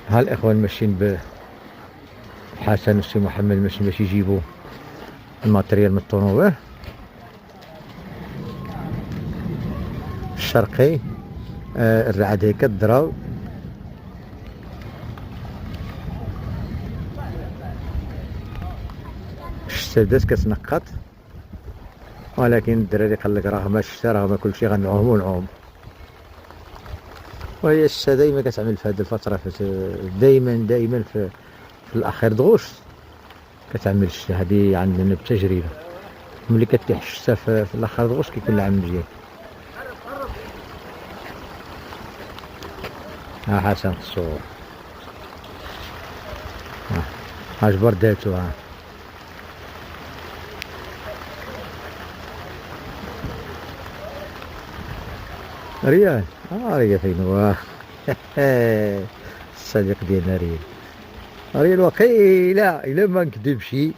ها الاخوان ماشيين بحسن والسي محمد ماشيين باش يجيبوا الماتريال من الطوموبيل الشرقي. الرعد هيك الضراو السادات كتنقط، ولكن الدراري قال لك راه ما شتا راه ما كلشي غنعوم ونعوم. وهي الشتا دايما كتعمل في هذه الفترة، دايما في الأخير دغوش كتعمل الشتا. هذه عندنا بالتجربة، ملي كتليح الشتا في الأخير دغوش كيكون العام مزيان. ها حسن في الصور، ها جبر داتو. ها ريال، ريال فين هو؟ الصديق ديالنا ريال. ريال وقيلة إلا ما نكذبشي